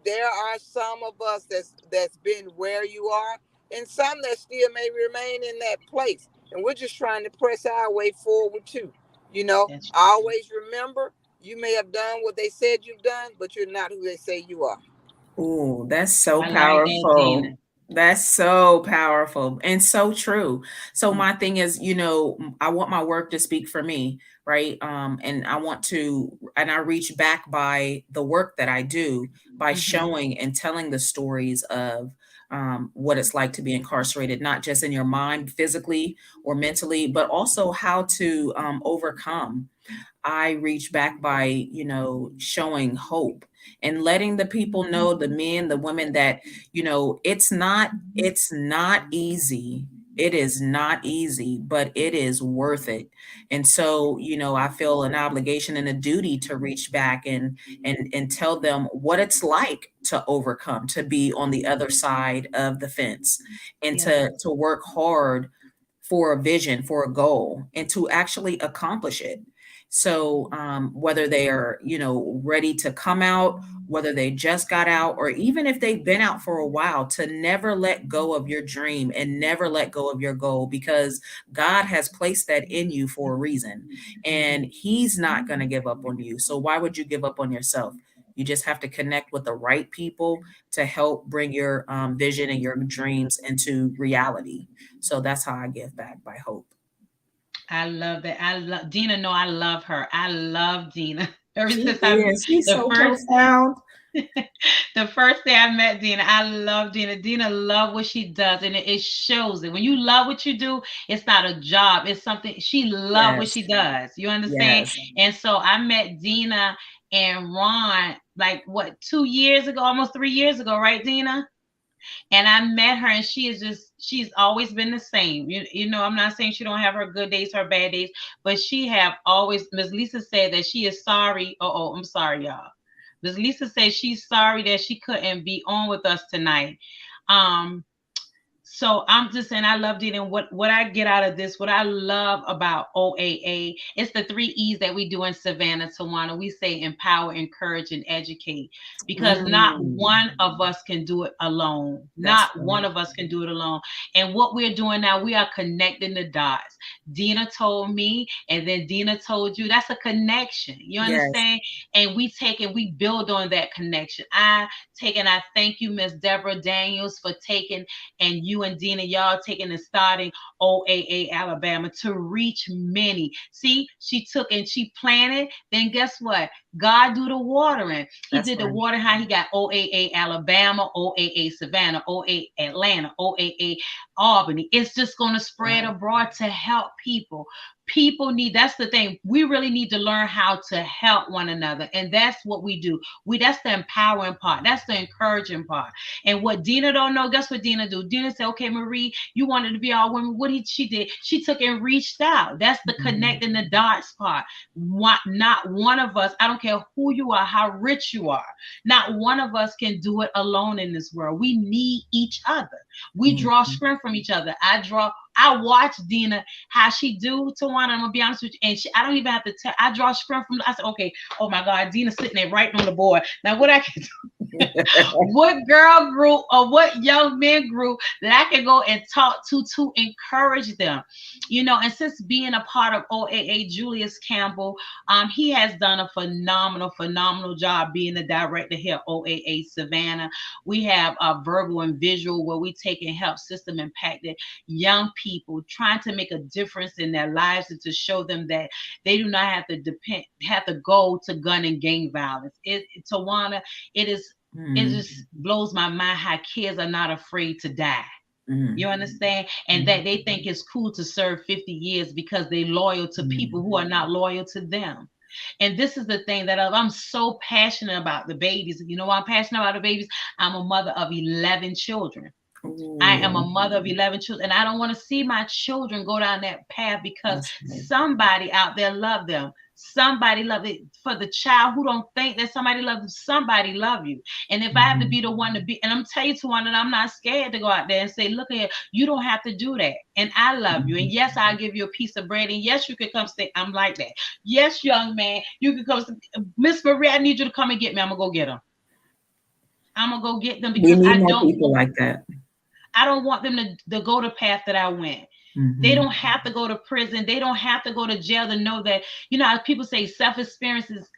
there are some of us that's been where you are, and some that still may remain in that place. And we're just trying to press our way forward too. That's right. Always remember you may have done what they said you've done, but you're not who they say you are. Oh, that's so I like that, Dina. powerful. That's so powerful and so true. So Mm, my thing is, I want my work to speak for me, right? And I reach back by the work that I do by mhm, showing and telling the stories of what it's like to be incarcerated, not just in your mind, physically or mentally, but also how to overcome. I reach back by, showing hope and letting the people know, the men, the women that, it's not easy. It is not easy, but it is worth it. And so, I feel an obligation and a duty to reach back and tell them what it's like to overcome, to be on the other side of the fence and yeah. to work hard for a vision, for a goal, and to actually accomplish it. So whether they are, ready to come out, whether they just got out, or even if they've been out for a while, to never let go of your dream and never let go of your goal, because God has placed that in you for a reason, and He's not going to give up on you. So why would you give up on yourself? You just have to connect with the right people to help bring your vision and your dreams into reality. So that's how I give back, by hope. I love that. I love Dina. No, I love her. I love Dina. Ever She since is. She's the so first profound. the first day I met Dina, I love Dina. Dina love what she does, and it shows it. When you love what you do, it's not a job. It's something she love what Yes. she does. You understand? Yes. And so I met Dina and Ron like what 2 years ago, almost 3 years ago, right, Dina? And I met her, and she's always been the same. I'm not saying she don't have her good days, her bad days, but she have always. Miss Lisa said that she is sorry. Oh, I'm sorry, y'all. Miss Lisa said she's sorry that she couldn't be on with us tonight. Um, so I'm just saying I loved it. And what I get out of this, what I love about OAA, it's the 3 E's that we do in Savannah, Tawana. We say empower, encourage, and educate, because not one of us can do it alone. That's Not right. one of us can do it alone. And what we're doing now, we are connecting the dots. Dina told me, and then Dina told you. That's a connection. You Yes. understand? And we build on that connection. I thank you, Miss Deborah Daniels, for taking, and you and Dina, y'all taking and starting OAA Alabama to reach many. See, she took and she planted. Then guess what? God do the watering. He That's did the right. watering. How he got OAA Alabama, OAA Savannah, OAA Atlanta, OAA Albany. It's just going to spread abroad to help people. People need, that's the thing. We really need to learn how to help one another. And that's what we do. That's the empowering part. That's the encouraging part. And what Dina don't know, guess what Dina do? Dina said, okay, Marie, you wanted to be all women. She did? She took and reached out. That's the connecting the dots part. Not one of us, I don't care who you are, how rich you are, not one of us can do it alone in this world. We need each other. We draw strength from each other. I watch Dina, how she do, Tawana. I'm gonna be honest with you, and I don't even have to tell. I draw strength from. I said, okay, oh my God, Dina's sitting there writing on the board. Now, what I can do, what girl group or what young men group that I can go and talk to encourage them, And since being a part of OAA, Julius Campbell, he has done a phenomenal job being the director here at OAA Savannah. We have a verbal and visual where we take and help system impacted young people, trying to make a difference in their lives and to show them that they do not have to go to gun and gang violence. Tawana, it just blows my mind how kids are not afraid to die. You understand? And that they think it's cool to serve 50 years because they're loyal to people who are not loyal to them. And this is the thing that I'm so passionate about the babies. You know why I'm passionate about the babies? I'm a mother of 11 children. I am a mother of 11 children, and I don't want to see my children go down that path because somebody out there love them. Somebody love it. For the child who don't think that somebody loves them, somebody love you. And if I have to be the one to be, and I'm telling you to one that I'm not scared to go out there and say, look here, you don't have to do that. And I love you. And yes, I'll give you a piece of bread. And yes, you can come say, I'm like that. Yes, young man, you can come say, Miss Marie, I need you to come and get me. I'm going to go get them. I'm going to go get them because I don't want people like that. I don't want them to go the path that I went. They don't have to go to prison. They don't have to go to jail to know that, people say self-experience is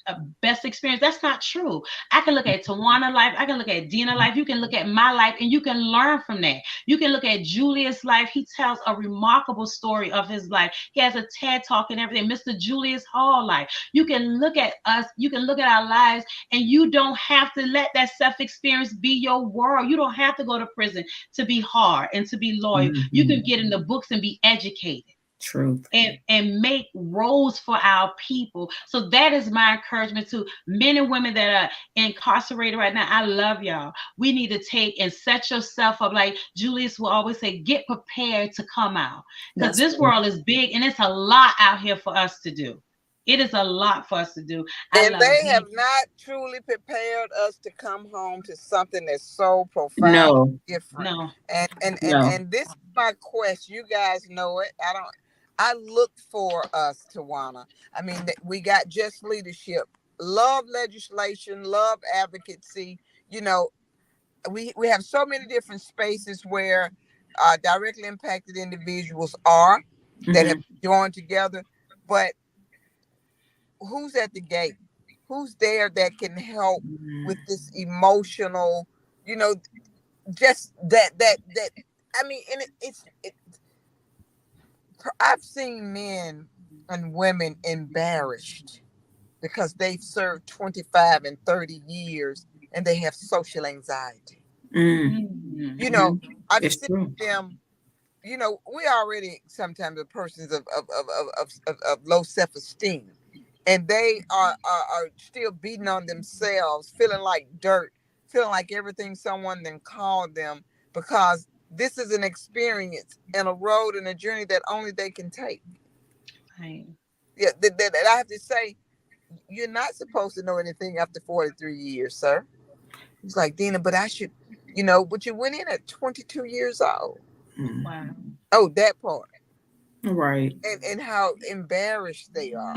best experience. That's not true. I can look at Tawana life. I can look at Dina life. You can look at my life and you can learn from that. You can look at Julius' life. He tells a remarkable story of his life. He has a TED talk and everything. Mr. Julius Hall life. You can look at us. You can look at our lives and you don't have to let that self-experience be your world. You don't have to go to prison to be hard and to be loyal. You can get in the books and be educated. Truth. And make roles for our people. So that is my encouragement to men and women that are incarcerated right now. I love y'all. We need to take and set yourself up. Like Julius will always say, get prepared to come out. Because this world is big and it's a lot out here for us to do. It is a lot for us to do. And they have not truly prepared us to come home to something that's so profound, different. No. And this is my quest. You guys know it. I look for us, Tawana. I mean, we got just leadership, love legislation, love advocacy. You know, we have so many different spaces where directly impacted individuals are that have joined together. But who's at the gate? Who's there that can help with this emotional, you know, just that. I mean, and I've seen men and women embarrassed because they've served 25 and 30 years and they have social anxiety. You know, I've It's seen true. them, you know, we already sometimes are persons of low self-esteem. And they are still beating on themselves, feeling like dirt, feeling like everything someone then called them, because this is an experience and a road and a journey that only they can take. Right. Yeah, that I have to say, you're not supposed to know anything after 43 years, sir. He's like, Dina, but I should, but you went in at 22 years old. Wow. Oh, that part. Right. And how embarrassed they are.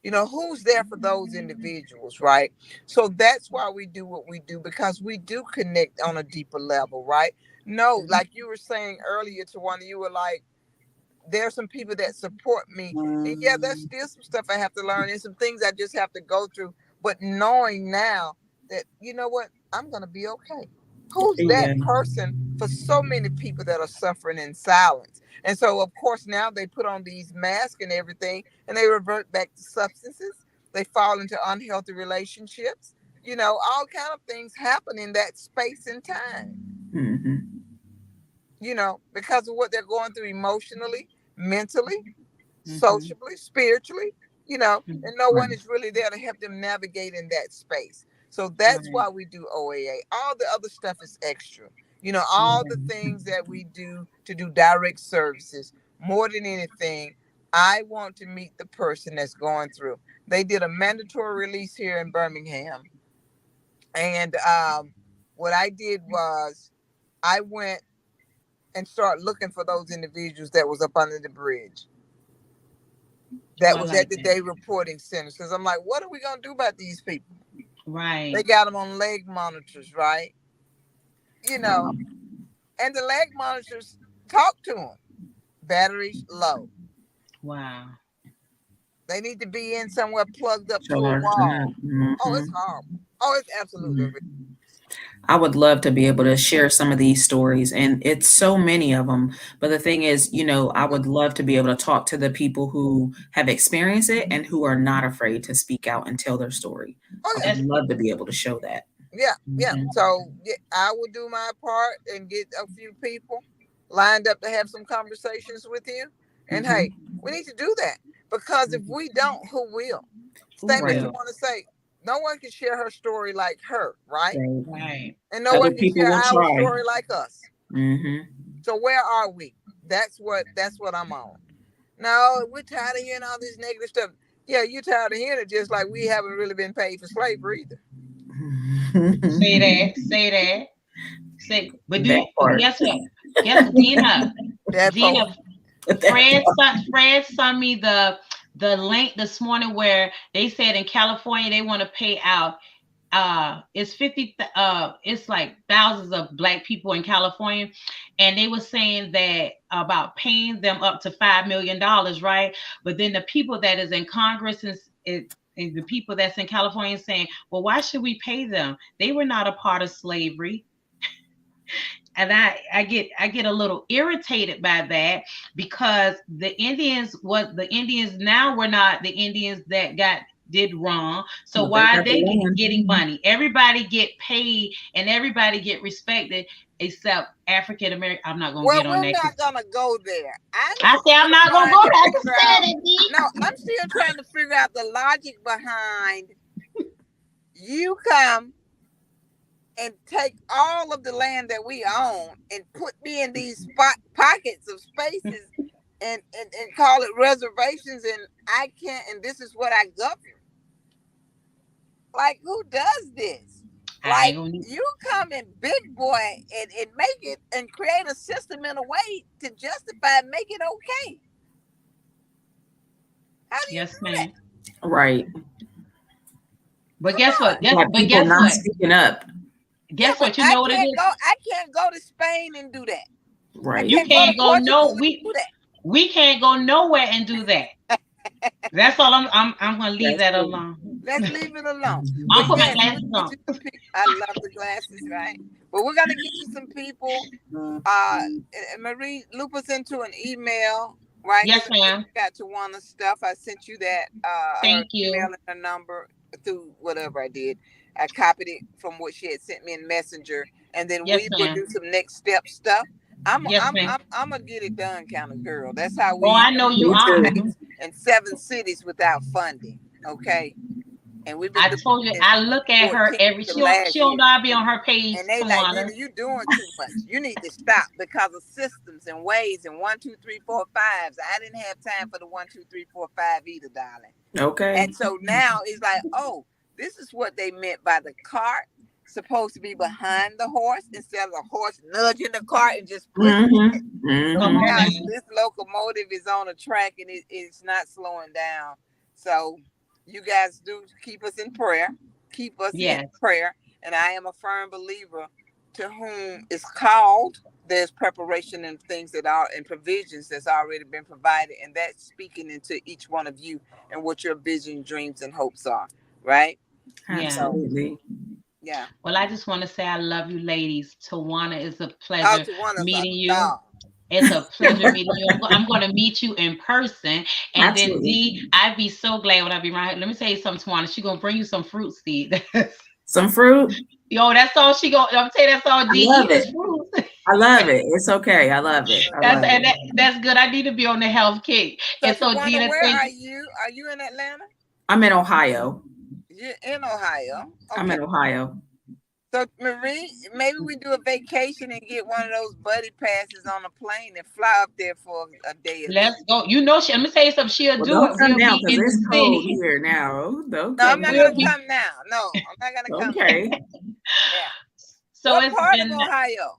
Who's there for those individuals, right? So that's why we do what we do, because we do connect on a deeper level, right? No, like you were saying earlier to one, you were like, there's some people that support me. And yeah, there's still some stuff I have to learn and some things I just have to go through. But knowing now that, you know what, I'm going to be okay. Who's that Yeah. person for so many people that are suffering in silence? And so, of course, now they put on these masks and everything, and they revert back to substances. They fall into unhealthy relationships. All kind of things happen in that space and time. Because of what they're going through emotionally, mentally, socially, spiritually, and no one is really there to help them navigate in that space. So that's why we do OAA. All the other stuff is extra. All the things that we do to do direct services, more than anything, I want to meet the person that's going through. They did a mandatory release here in Birmingham. And what I did was I went and start looking for those individuals that was up under the bridge. That was at the day reporting centers. Because I'm like, what are we going to do about these people? Right. They got them on leg monitors, right? And the leg monitors talk to them. Batteries low. Wow. They need to be in somewhere plugged up to a Charged wall. up. Oh, it's horrible. Oh, it's absolutely I would love to be able to share some of these stories, and it's so many of them. But the thing is, I would love to be able to talk to the people who have experienced it and who are not afraid to speak out and tell their story. Oh, I would love to be able to show that. Yeah. So I will do my part and get a few people lined up to have some conversations with you. And hey, we need to do that, because if we don't, who will? Statement you want to say, no one can share her story like her, right? Right. And no Other one can people share will our try. story like us. So where are we? That's what I'm on. No, we're tired of hearing all this negative stuff. Yeah, you're tired of hearing it, just like we haven't really been paid for slavery either. Say that. But guess what? Dina, Fred sent me the link this morning where they said in California they want to pay out it's like thousands of Black people in California, and they were saying that about paying them up to $5 million, right? But then the people that is in Congress and the people that's in California saying, well, why should we pay them? They were not a part of slavery. And I get a little irritated by that, because the Indians now were not the Indians that did wrong. So why are they getting money? Everybody get paid and everybody get respected except African American. I'm not gonna get on that. We're not gonna go there. I say I'm not gonna go there. No, I'm still trying to figure out the logic behind you come and take all of the land that we own and put me in these pockets of spaces and call it reservations, and I can't, and this is what I govern. Like, who does this? Like, you come in big boy and make it and create a system in a way to justify and make it okay. How do you Yes, do that? ma'am. Right. But guess what? People not What? speaking up. Guess what? You know what it is? I can't go to Spain and do that. Right. You can't go no. We can't go nowhere and do that. That's all. I'm gonna leave that alone. Let's leave it alone. I'll put my glasses on. I love the glasses, right? But we're gonna get you some people. Marie, loop us into an email, right? Yes, ma'am. Got Tawana's stuff. I sent you that. Thank you. Email and her number through whatever I did. I copied it from what she had sent me in Messenger, and then we will do some next step stuff. I'm gonna get it done, kind of girl. That's how we. Oh, I know you are. In 7 cities without funding, okay. And we've been. I told you, I look at her every. She'll not be on her page. And they like, you doing too much. You need to stop because of systems and ways and 1, 2, 3, 4, 5s. I didn't have time for the 1, 2, 3, 4, 5 either, darling. Okay. And so now it's like, oh, this is what they meant by the cart supposed to be behind the horse instead of the horse nudging the cart and just pushing it. So now this locomotive is on a track and it's not slowing down. So you guys do keep us in prayer. Keep us in prayer. And I am a firm believer to whom is called, there's preparation and things that are and provisions that's already been provided. And that's speaking into each one of you and what your vision, dreams, and hopes are. Right? Absolutely. Yeah. Well, I just want to say I love you, ladies. Tawana, is a pleasure meeting you. It's a pleasure meeting you. I'm going to meet you in person. And then D, I'd be so glad when I be right here. Let me tell you something, Tawana. She's going to bring you some fruit seed. Some fruit? Yo, that's all she going to, I'm telling you, that's all D. I love it. I love it. It's okay. I love it. That's good. I need to be on the health kick. So, Dina, where are you? Are you in Atlanta? I'm in Ohio. You're in Ohio. Okay. I'm in Ohio. So, Marie, maybe we do a vacation and get one of those buddy passes on a plane and fly up there for a day. Let's go. You know, let me tell you something. She'll do it. Come down because it's cold here now. No, I'm not going to come now. No, I'm not going to come. Okay. Yeah. So what part of Ohio?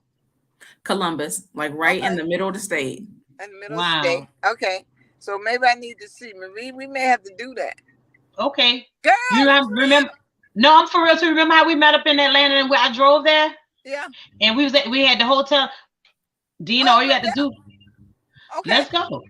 Columbus, like right in the middle of the state. In the middle of the state. Okay. So maybe I need to see Marie. We may have to do that. Okay. Girl, you remember? No, I'm for real. So remember how we met up in Atlanta and where I drove there? Yeah. And we had the hotel. Dina, all you had to do. Okay. Let's go.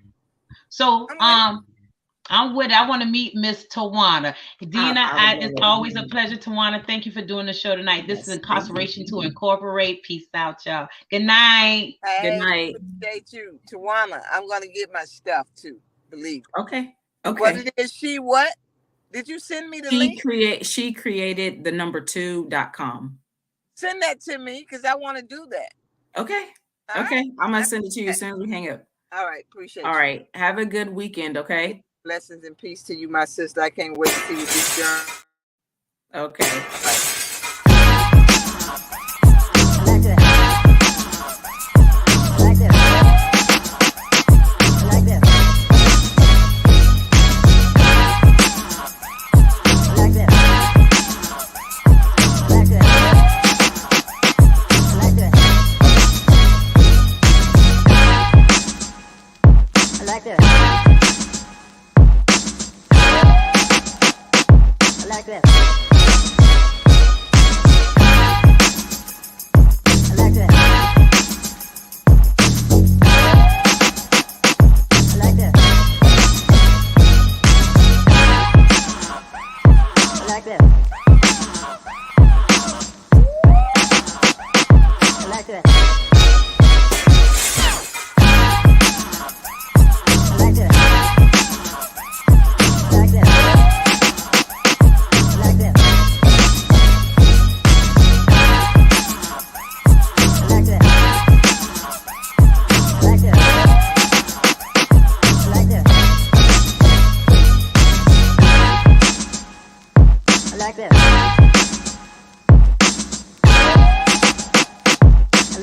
So I'm with. I want to meet Miss Tawana. Dina, it's always a pleasure, Tawana. Thank you for doing the show tonight. This is Incarceration to Incorporate. Peace out, y'all. Good night. Good night. Appreciate you, Tawana. I'm gonna get my stuff too. Believe me. Okay. Okay. What it is? She what? Did you send me the link? She created the #2.com. Send that to me because I want to do that. Okay. Okay. I'm going to send it to you as soon as we hang up. All right. Appreciate it. All right. Have a good weekend. Okay. Blessings and peace to you, my sister. I can't wait to see what this journey. Okay. Bye.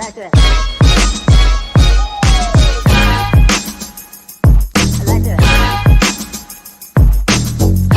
like that.